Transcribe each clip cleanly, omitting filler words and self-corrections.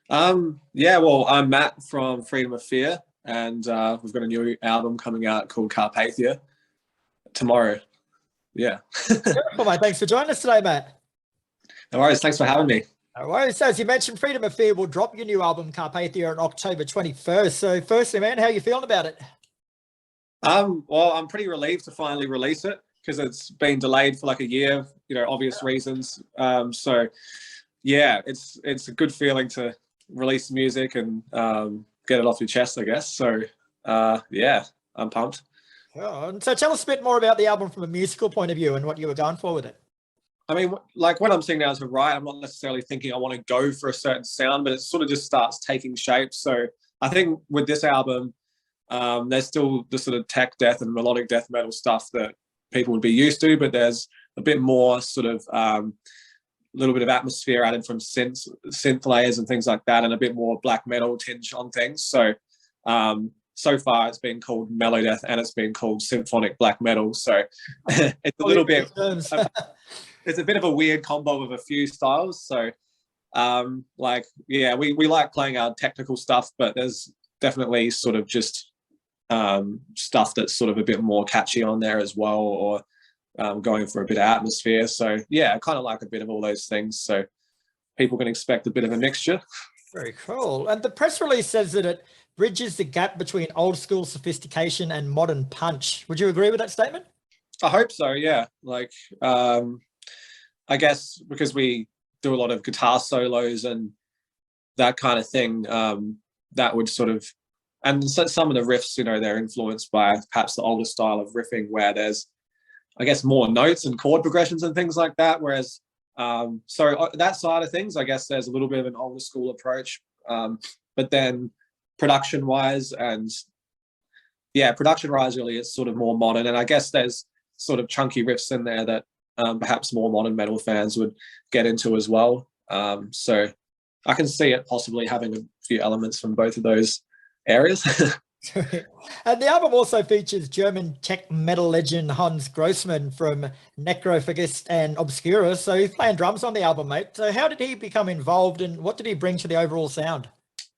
Yeah, well, I'm Matt from Freedom of Fear, and we've got a new album coming out called Carpathia tomorrow. Yeah. Well, mate, thanks for joining us today, Matt. No worries. Thanks for having me. No worries. So, as you mentioned, Freedom of Fear will drop your new album, Carpathia, on October 21st. So, firstly, man, how are you feeling about it? Well, I'm pretty relieved to finally release it because it's been delayed for like a year, obvious reasons. So yeah, it's a good feeling to release music and get it off your chest, I guess. So yeah, I'm pumped. Oh, and so, tell us a bit more about the album from a musical point of view and what you were going for with it. I mean, like when I'm sitting down to write, I'm not necessarily thinking I want to go for a certain sound, but it sort of just starts taking shape. So I think with this album, there's still the sort of tech death and melodic death metal stuff that people would be used to, but there's a bit more sort of little bit of atmosphere added from synth layers and things like that, and a bit more black metal tinge on things. So so far it's been called melodeath and it's been called symphonic black metal. So it's a little bit it's a bit of a weird combo of a few styles. So like yeah, we like playing our technical stuff, but there's definitely sort of just stuff that's sort of a bit more catchy on there as well, or going for a bit of atmosphere. So yeah, I kind of like a bit of all those things. So people can expect a bit of a mixture. Very cool. And the press release says that it bridges the gap between old school sophistication and modern punch. Would you agree with that statement? I hope so, yeah. Like, I guess because we do a lot of guitar solos and that kind of thing, that would sort of, and so some of the riffs, they're influenced by perhaps the older style of riffing where there's, I guess, more notes and chord progressions and things like that. Whereas, so that side of things, I guess there's a little bit of an older school approach. But then production-wise really it's sort of more modern. And I guess there's sort of chunky riffs in there that perhaps more modern metal fans would get into as well. So I can see it possibly having a few elements from both of those areas. And the album also features German tech metal legend Hans Grossmann from Necrophagist and Obscura. So he's playing drums on the album, mate. So how did he become involved and what did he bring to the overall sound?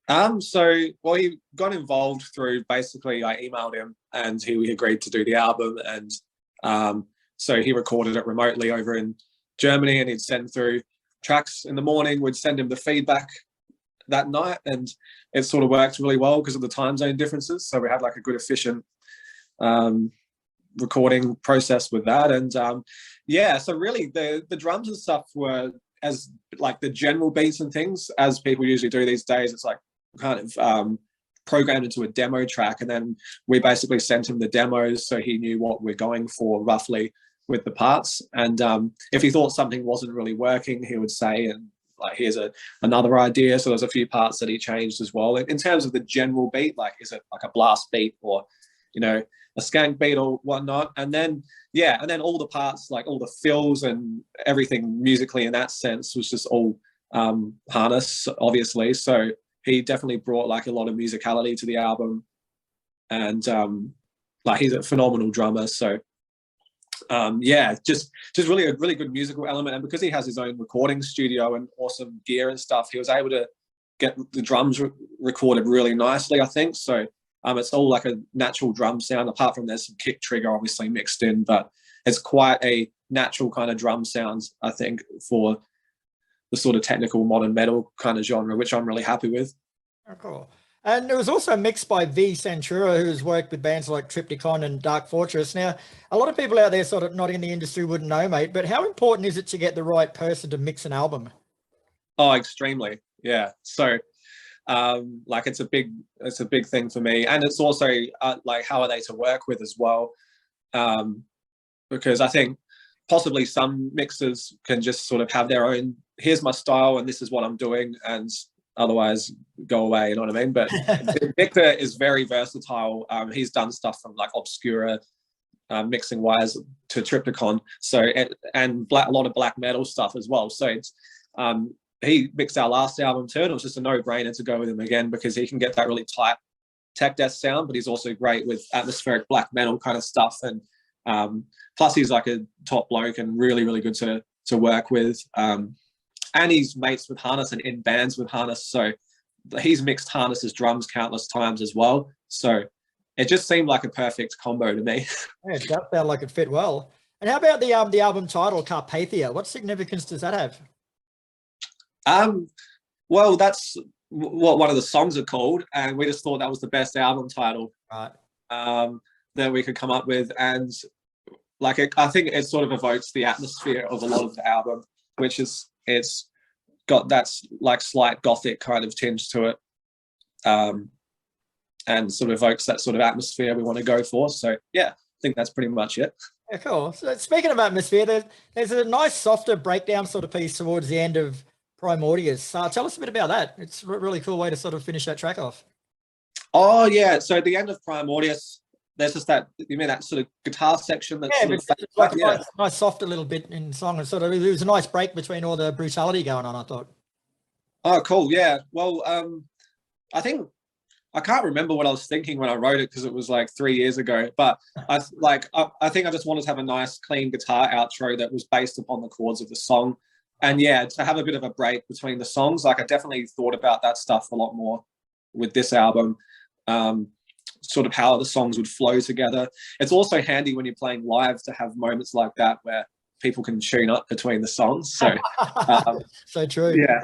Well, he got involved through basically I emailed him and he agreed to do the album, and so he recorded it remotely over in Germany, and he'd send through tracks in the morning, would send him the feedback that night, and it sort of worked really well because of the time zone differences. So we had like a good efficient recording process with that. And yeah, so really the drums and stuff were as like the general beats and things as people usually do these days. It's like kind of programmed into a demo track, and then we basically sent him the demos so he knew what we're going for roughly with the parts. And if he thought something wasn't really working, he would say, and like, here's another idea. So there's a few parts that he changed as well. In terms of the general beat, like, is it like a blast beat or, a skank beat or whatnot? And then, yeah, and then all the parts, like all the fills and everything musically in that sense was just all harness, obviously. So he definitely brought like a lot of musicality to the album. And like, he's a phenomenal drummer. So yeah, just really a really good musical element. And because he has his own recording studio and awesome gear and stuff, he was able to get the drums recorded really nicely, I think. So it's all like a natural drum sound, apart from there's some kick trigger obviously mixed in, but it's quite a natural kind of drum sounds, I think, for the sort of technical modern metal kind of genre, which I'm really happy with. Oh, cool. And it was also mixed by V Centura, who's worked with bands like Triptychon and Dark Fortress. Now, a lot of people out there sort of not in the industry wouldn't know, mate, but how important is it to get the right person to mix an album? Oh, extremely. Yeah. So like it's a big thing for me. And it's also like, how are they to work with as well? Because I think possibly some mixers can just sort of have their own, here's my style and this is what I'm doing, and otherwise go away, you know what I mean? But Victor is very versatile. He's done stuff from like Obscura mixing wise to Triptychon, so and a lot of black metal stuff as well. So it's he mixed our last album too, and it was just a no-brainer to go with him again because he can get that really tight tech death sound, but he's also great with atmospheric black metal kind of stuff. And plus he's like a top bloke and really, really good to work with. and he's mates with Harness and in bands with Harness, so he's mixed Harness's drums countless times as well. So it just seemed like a perfect combo to me. Yeah, it does sound like it fit well. And how about the album title, Carpathia? What significance does that have? Well, that's what one of the songs are called, and we just thought that was the best album title Right. that we could come up with. And like, I think it sort of evokes the atmosphere of a lot of the album, which is, it's got that like slight gothic kind of tinge to it, and sort of evokes that sort of atmosphere we want to go for. So yeah, I think that's pretty much it. Yeah, cool. So speaking of atmosphere, there's a nice softer breakdown sort of piece towards the end of Primordius. Tell us a bit about that. It's a really cool way to sort of finish that track off. Oh yeah, so at the end of Primordius, there's just that, you mean that sort of guitar section that's sort of it's like a nice softer little bit in the song. And sort of, it was a nice break between all the brutality going on, I thought. Oh, cool. Yeah. Well, I think I can't remember what I was thinking when I wrote it because it was like 3 years ago. But I think I just wanted to have a nice, clean guitar outro that was based upon the chords of the song, and yeah, to have a bit of a break between the songs. Like I definitely thought about that stuff a lot more with this album. Sort of how the songs would flow together. It's also handy when you're playing live to have moments like that where people can tune up between the songs. So, so true. Yeah.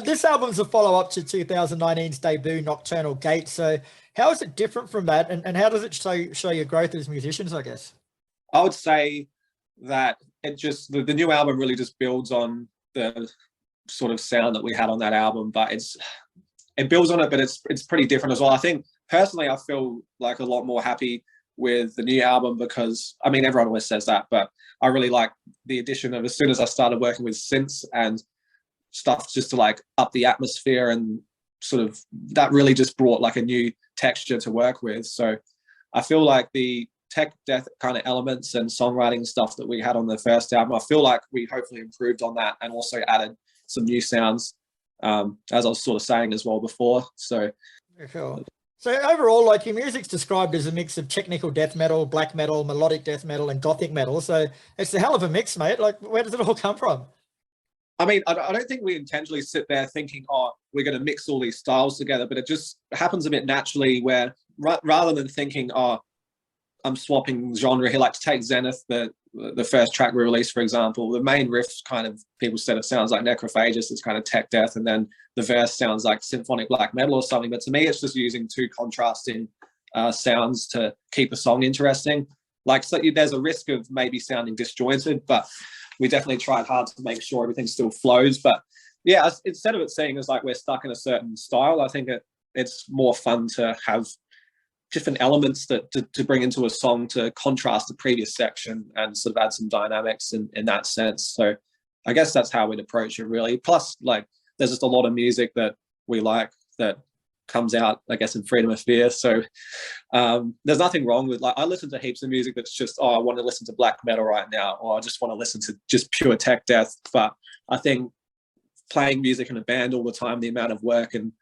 This album's a follow-up to 2019's debut, Nocturnal Gate. So how is it different from that? And how does it show your growth as musicians, I guess? I would say that it just, the new album really just builds on the sort of sound that we had on that album, but it builds on it, but it's pretty different as well. I think personally, I feel like a lot more happy with the new album because, I mean, everyone always says that, but I really like the addition of, as soon as I started working with synths and stuff just to like up the atmosphere, and sort of that really just brought like a new texture to work with. So I feel like the tech death kind of elements and songwriting stuff that we had on the first album, I feel like we hopefully improved on that and also added some new sounds, as I was sort of saying as well before. So cool. So overall, like, your music's described as a mix of technical death metal, black metal, melodic death metal, and gothic metal. So it's a hell of a mix, mate. Like, where does it all come from? I mean, I don't think we intentionally sit there thinking, oh, we're going to mix all these styles together, but it just happens a bit naturally where rather than thinking, oh, I'm swapping genre here, like to take Zenith, the first track we released, for example, the main riff kind of, people said it sounds like Necrophagus, it's kind of tech death, and then the verse sounds like symphonic black metal or something. But to me, it's just using two contrasting sounds to keep a song interesting. Like, so there's a risk of maybe sounding disjointed, but we definitely tried hard to make sure everything still flows. But yeah, instead of it seeing as like we're stuck in a certain style, I think it's more fun to have different elements that to bring into a song to contrast the previous section and sort of add some dynamics in that sense. So I guess that's how we'd approach it, really. Plus, like, there's just a lot of music that we like that comes out, I guess, in Freedom of Fear. So there's nothing wrong with, like, I listen to heaps of music that's just, oh, I want to listen to black metal right now, or I just want to listen to just pure tech death. But I think playing music in a band all the time, the amount of work and,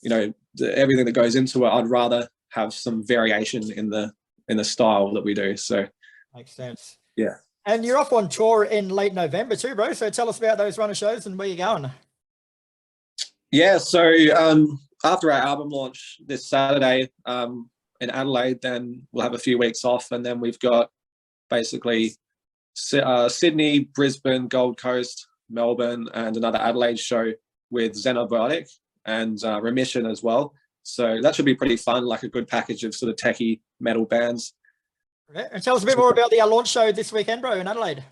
you know, everything that goes into it, I'd rather have some variation in the style that we do. So makes sense. Yeah. And you're off on tour in late November too, bro. So tell us about those runner shows and where you're going. Yeah, so after our album launch this Saturday in Adelaide, then we'll have a few weeks off, and then we've got basically Sydney, Brisbane, Gold Coast, Melbourne, and another Adelaide show with Xenobiotic and Remission as well. So that should be pretty fun, like a good package of sort of techie metal bands. Okay. And tell us a bit more about the launch show this weekend, bro, in Adelaide.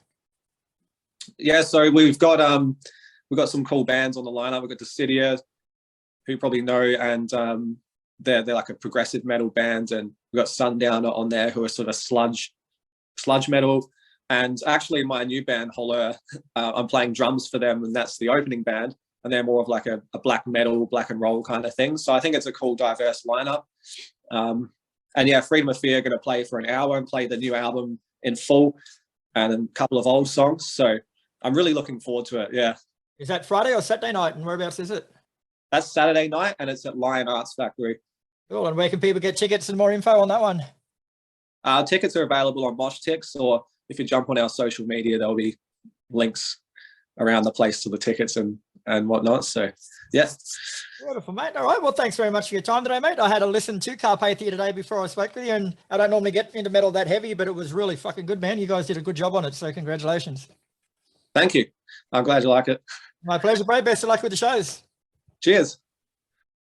Yeah, so we've got some cool bands on the lineup. We've got Dissidia, who you probably know, and they're like a progressive metal band, and we've got Sundowner on there, who are sort of sludge metal. And actually, my new band, Holler, I'm playing drums for them, and that's the opening band. And they're more of like a black metal, black and roll kind of thing. So I think it's a cool, diverse lineup. And yeah, Freedom of Fear are going to play for an hour and play the new album in full and a couple of old songs. So I'm really looking forward to it. Yeah. Is that Friday or Saturday night? And whereabouts is it? That's Saturday night, and it's at Lion Arts Factory. Cool. And where can people get tickets and more info on that one? Tickets are available on MoshTix, or if you jump on our social media, there'll be links around the place to the tickets and whatnot. So yeah. Beautiful, mate. All right. Well, thanks very much for your time today, mate. I had a listen to Carpathia today before I spoke with you, and I don't normally get into metal that heavy, but it was really fucking good, man. You guys did a good job on it, so congratulations. Thank you. I'm glad you like it. My pleasure, bro. Best of luck with the shows. Cheers.